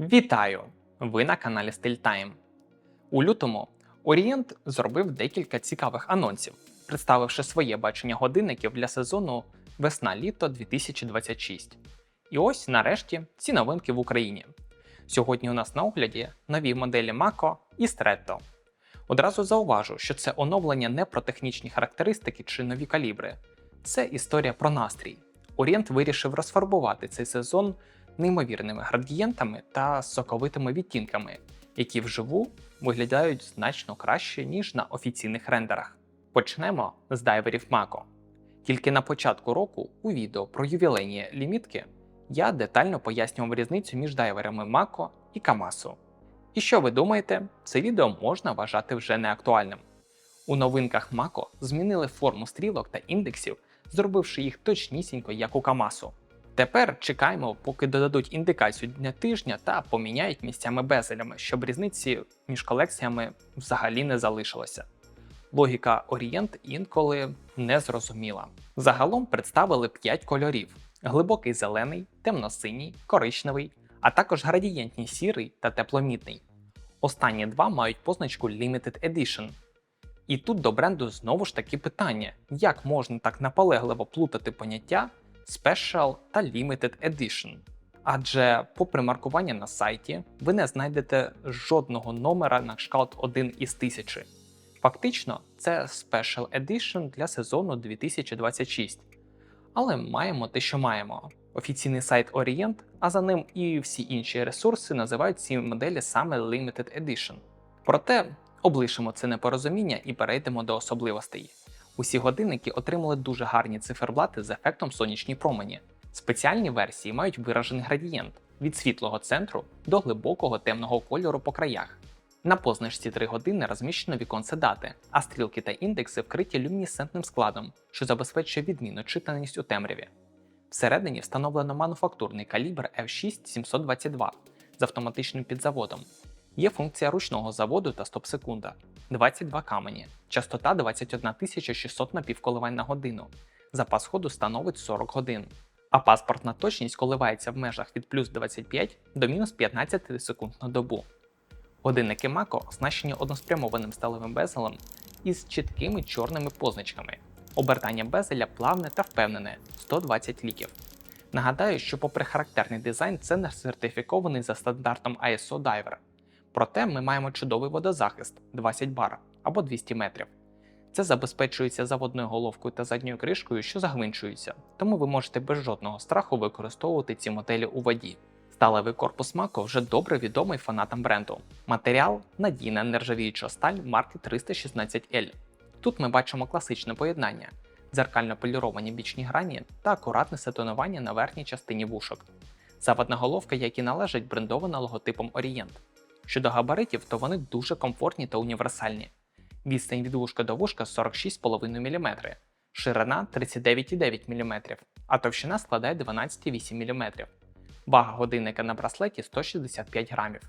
Вітаю! Ви на каналі StyleTime. У лютому Orient зробив декілька цікавих анонсів, представивши своє бачення годинників для сезону весна-літо 2026. І ось нарешті ці новинки в Україні. Сьогодні у нас на огляді нові моделі Mako і Stretto. Одразу зауважу, що це оновлення не про технічні характеристики чи нові калібри. Це історія про настрій. Orient вирішив розфарбувати цей сезон неймовірними градієнтами та соковитими відтінками, які вживу виглядають значно краще, ніж на офіційних рендерах. Почнемо з дайверів Mako. Тільки на початку року у відео про ювілейні лімітки я детально пояснював різницю між дайверами Mako і Kamazу. І що ви думаєте, це відео можна вважати вже неактуальним. У новинках Mako змінили форму стрілок та індексів, зробивши їх точнісінько, як у Kamazу. Тепер чекаємо, поки додадуть індикацію дня тижня та поміняють місцями безелями, щоб різниці між колекціями взагалі не залишилося. Логіка Orient інколи не зрозуміла. Загалом представили 5 кольорів: глибокий зелений, темно-синій, коричневий, а також градієнтні сірий та тепломітний. Останні два мають позначку Limited Edition. І тут до бренду знову ж таки питання, як можна так наполегливо плутати поняття Special та Limited Edition. Адже, попри маркування на сайті, ви не знайдете жодного номера на кшталт 1 із 1000. Фактично, це Special Edition для сезону 2026. Але маємо те, що маємо. Офіційний сайт Orient, а за ним і всі інші ресурси називають ці моделі саме Limited Edition. Проте, облишимо це непорозуміння і перейдемо до особливостей. Усі годинники отримали дуже гарні циферблати з ефектом сонячні промені. Спеціальні версії мають виражений градієнт від світлого центру до глибокого темного кольору по краях. На позначці 3 години розміщено віконце дати, а стрілки та індекси вкриті люмінесцентним складом, що забезпечує відмінну читаність у темряві. Всередині встановлено мануфактурний калібр F6-722 з автоматичним підзаводом. Є функція ручного заводу та стоп-секунда, 22 камені, частота 21600 напівколивань на годину, запас ходу становить 40 годин, а паспортна точність коливається в межах від плюс 25 до мінус 15 секунд на добу. Годинники Mako оснащені односпрямованим сталевим безелем із чіткими чорними позначками. Обертання безеля плавне та впевнене – 120 ліків. Нагадаю, що попри характерний дизайн, це не сертифікований за стандартом ISO дайвер. Проте ми маємо чудовий водозахист 20 бар або 200 метрів. Це забезпечується заводною головкою та задньою кришкою, що загвинчуються, тому ви можете без жодного страху використовувати ці моделі у воді. Сталевий корпус Mako вже добре відомий фанатам бренду. Матеріал – надійна нержавіюча сталь марки 316L. Тут ми бачимо класичне поєднання – дзеркально поліровані бічні грані та акуратне сетонування на верхній частині вушок. Заводна головка, як і належить, брендована логотипом Orient. Щодо габаритів, то вони дуже комфортні та універсальні. Відстань від вушка до вушка 46,5 мм, ширина 39,9 мм, а товщина складає 12,8 мм. Вага годинника на браслеті 165 грамів.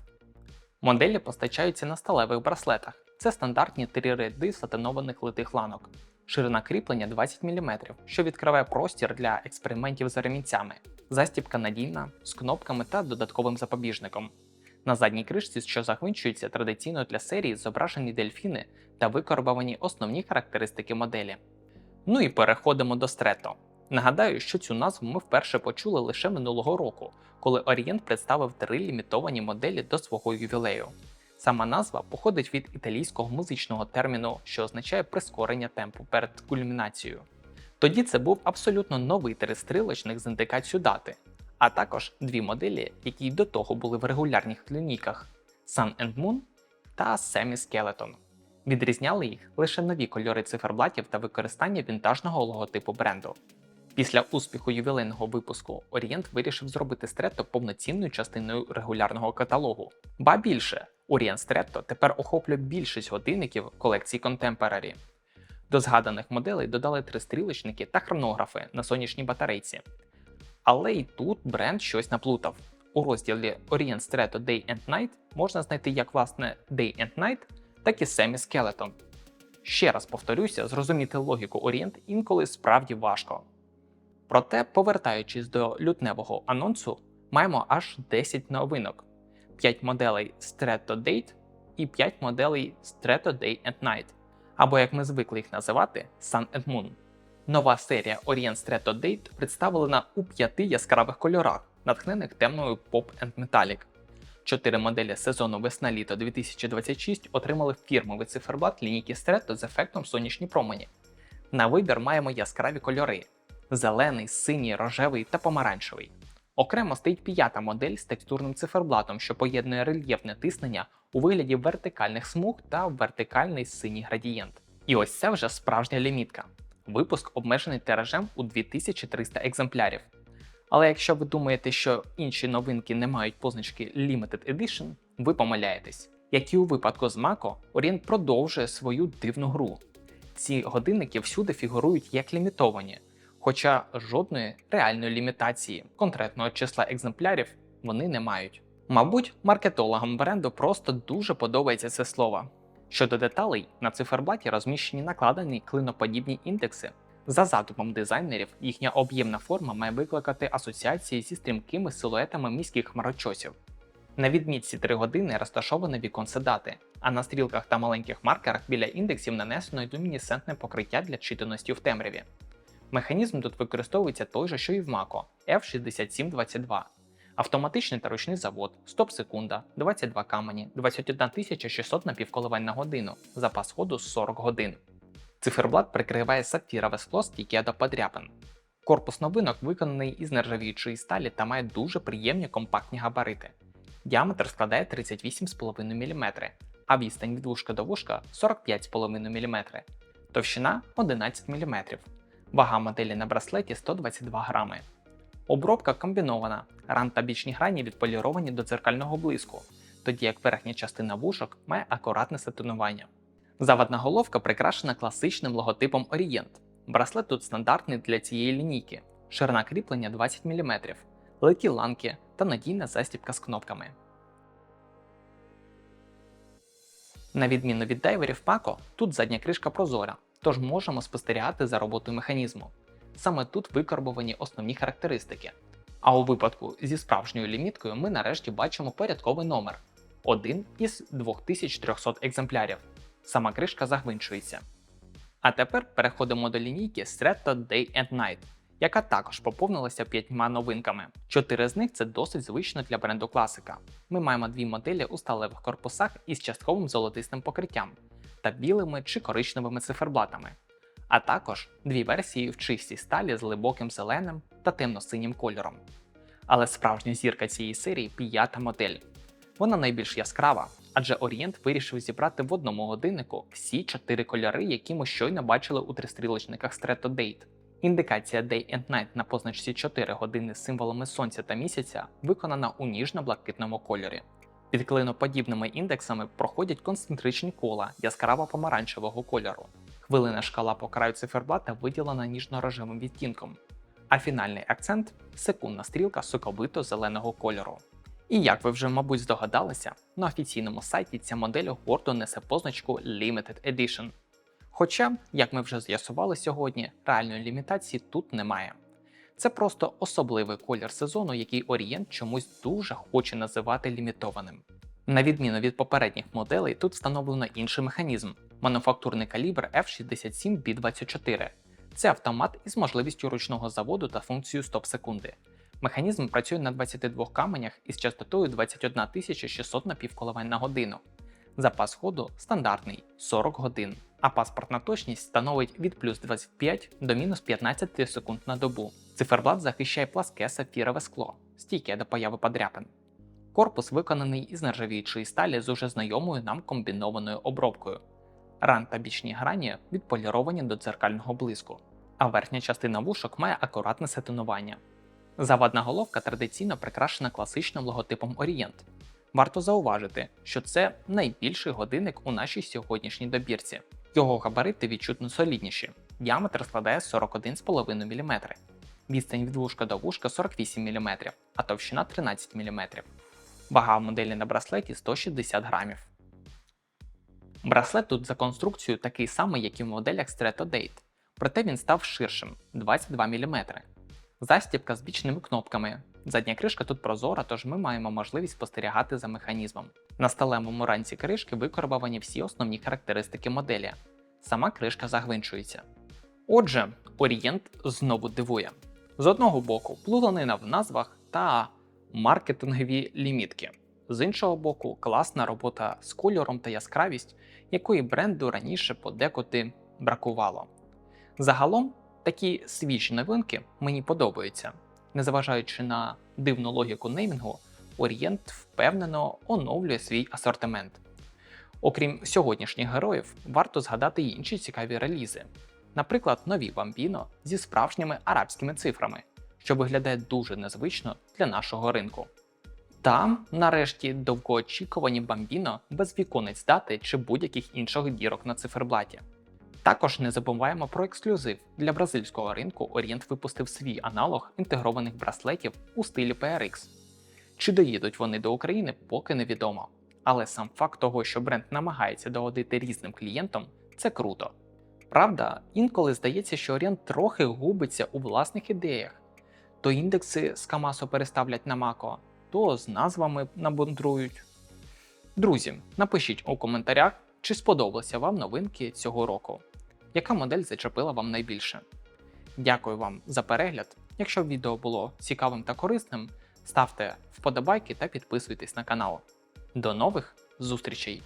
Моделі постачаються на сталевих браслетах. Це стандартні 3 ряди сатинованих литих ланок. Ширина кріплення 20 мм, що відкриває простір для експериментів з ремінцями. Застібка надійна, з кнопками та додатковим запобіжником. На задній кришці, що загвинчується, традиційно для серії зображені дельфіни та викорбовані основні характеристики моделі. Ну і переходимо до Stretto. Нагадаю, що цю назву ми вперше почули лише минулого року, коли Orient представив 3 лімітовані моделі до свого ювілею. Сама назва походить від італійського музичного терміну, що означає прискорення темпу перед кульмінацією. Тоді це був абсолютно новий тристрілочник з індикацією дати, а також 2 моделі, які й до того були в регулярних лінійках – Sun and Moon та Semi Skeleton. Відрізняли їх лише нові кольори циферблатів та використання вінтажного логотипу бренду. Після успіху ювілейного випуску Orient вирішив зробити Stretto повноцінною частиною регулярного каталогу. Ба більше, Orient Stretto тепер охоплює більшість годинників колекції Contemporary. До згаданих моделей додали 3 стрілочники та хронографи на сонячній батарейці. Але і тут бренд щось наплутав. У розділі Orient Stretto Day and Night можна знайти як власне Day and Night, так і Semi Skeleton. Ще раз повторюся, зрозуміти логіку Orient інколи справді важко. Проте, повертаючись до лютневого анонсу, маємо аж 10 новинок. 5 моделей Stretto Date і 5 моделей Stretto Day and Night, або як ми звикли їх називати, Sun and Moon. Нова серія Orient Stretto Date представлена у 5 яскравих кольорах, натхнених темною Pop and Metallic. 4 моделі сезону весна-літо 2026 отримали фірмовий циферблат лінійки Stretto з ефектом сонячні промені. На вибір маємо яскраві кольори – зелений, синій, рожевий та помаранчевий. Окремо стоїть 5-та модель з текстурним циферблатом, що поєднує рельєфне тиснення у вигляді вертикальних смуг та вертикальний синій градієнт. І ось це вже справжня лімітка. Випуск обмежений тиражем у 2300 екземплярів. Але якщо ви думаєте, що інші новинки не мають позначки Limited Edition, ви помиляєтесь. Як і у випадку з Mako, Orient продовжує свою дивну гру. Ці годинники всюди фігурують як лімітовані, хоча жодної реальної лімітації конкретного числа екземплярів вони не мають. Мабуть, маркетологам бренду просто дуже подобається це слово. Щодо деталей, на циферблаті розміщені накладені клиноподібні індекси. За задумом дизайнерів, їхня об'ємна форма має викликати асоціації зі стрімкими силуетами міських хмарочосів. На відмітці 3 години розташоване віконце дати, а на стрілках та маленьких маркерах біля індексів нанесено люмінесцентне покриття для читаності в темряві. Механізм тут використовується той же, що і в Mako – F6722. Автоматичний та ручний завод, стоп-секунда, 22 камені, 21600 напівколивань на годину, запас ходу 40 годин. Циферблат прикриває сапфірове скло стійке до подряпин. Корпус новинок виконаний із нержавіючої сталі та має дуже приємні компактні габарити. Діаметр складає 38,5 мм, а відстань від вушка до вушка 45,5 мм, товщина 11 мм. Вага моделі на браслеті 122 грами. Обробка комбінована, ран та бічні грані відполіровані до дзеркального блиску, тоді як верхня частина вушок має акуратне сатинування. Заводна головка прикрашена класичним логотипом Orient. Браслет тут стандартний для цієї лінійки, ширина кріплення 20 мм, литі ланки та надійна застібка з кнопками. На відміну від дайверів Mako, тут задня кришка прозора, тож можемо спостерігати за роботою механізму. Саме тут викарбовані основні характеристики. А у випадку зі справжньою ліміткою ми нарешті бачимо порядковий номер – 1 із 2300 екземплярів. Сама кришка загвинчується. А тепер переходимо до лінійки Stretto Day and Night, яка також поповнилася 5 новинками. 4 з них це досить звично для бренду класика. Ми маємо 2 моделі у сталевих корпусах із частковим золотистим покриттям та білими чи коричневими циферблатами, а також 2 версії в чистій сталі з глибоким зеленим та темно-синім кольором. Але справжня зірка цієї серії – 5-та модель. Вона найбільш яскрава, адже Orient вирішив зібрати в одному годиннику всі 4 кольори, які ми щойно бачили у тристрілочниках Stretto Date. Індикація Day and Night на позначці 4 години з символами сонця та місяця виконана у ніжно-блакитному кольорі. Під клиноподібними індексами проходять концентричні кола яскраво-помаранчевого кольору. Хвилина шкала по краю циферблата виділена ніжно-рожевим відтінком, а фінальний акцент – секундна стрілка соковито-зеленого кольору. І як ви вже, мабуть, здогадалися, на офіційному сайті ця модель гордо несе позначку Limited Edition. Хоча, як ми вже з'ясували сьогодні, реальної лімітації тут немає. Це просто особливий колір сезону, який Orient чомусь дуже хоче називати лімітованим. На відміну від попередніх моделей, тут встановлено інший механізм – мануфактурний калібр F67B24. Це автомат із можливістю ручного заводу та функцією стоп-секунди. Механізм працює на 22 каменях із частотою 21600 напівколивань на годину. Запас ходу стандартний – 40 годин, а паспортна точність становить від плюс 25 до мінус 15 секунд на добу. Циферблат захищає пласке сапфірове скло, стійке до появи подряпин. Корпус виконаний із нержавіючої сталі з уже знайомою нам комбінованою обробкою. Ран та бічні грані відполіровані до дзеркального блиску, а верхня частина вушок має акуратне сатинування. Заводна головка традиційно прикрашена класичним логотипом Orient. Варто зауважити, що це найбільший годинник у нашій сьогоднішній добірці. Його габарити відчутно солідніші. Діаметр складає 41,5 мм, відстань від вушка до вушка 48 мм, а товщина 13 мм. Вага моделі на браслеті 160 грамів. Браслет тут за конструкцією такий самий, як і в моделях Stretto Date, проте він став ширшим – 22 мм. Застібка з бічними кнопками, Задня кришка тут прозора, тож ми маємо можливість спостерігати за механізмом. На сталевому ранці кришки викорбовані всі основні характеристики моделі. Сама кришка загвинчується. Отже, Orient знову дивує. З одного боку, плутанина в назвах та маркетингові лімітки. З іншого боку, класна робота з кольором та яскравість, якої бренду раніше подекуди бракувало. Загалом, такі свіжі новинки мені подобаються. Незважаючи на дивну логіку неймінгу, Orient впевнено оновлює свій асортимент. Окрім сьогоднішніх героїв, варто згадати й інші цікаві релізи. Наприклад, нові Bambino зі справжніми арабськими цифрами, що виглядає дуже незвично для нашого ринку. Та, нарешті, довгоочікувані Bambino без віконець дати чи будь-яких інших дірок на циферблаті. Також не забуваємо про ексклюзив. Для бразильського ринку Orient випустив свій аналог інтегрованих браслетів у стилі PRX. Чи доїдуть вони до України, поки невідомо. Але сам факт того, що бренд намагається догодити різним клієнтам, це круто. Правда, інколи здається, що Orient трохи губиться у власних ідеях. То індекси з Камасо переставлять на Мако, то з назвами набундрують. Друзі, напишіть у коментарях, чи сподобалися вам новинки цього року. Яка модель зачепила вам найбільше? Дякую вам за перегляд. Якщо відео було цікавим та корисним, ставте вподобайки та підписуйтесь на канал. До нових зустрічей!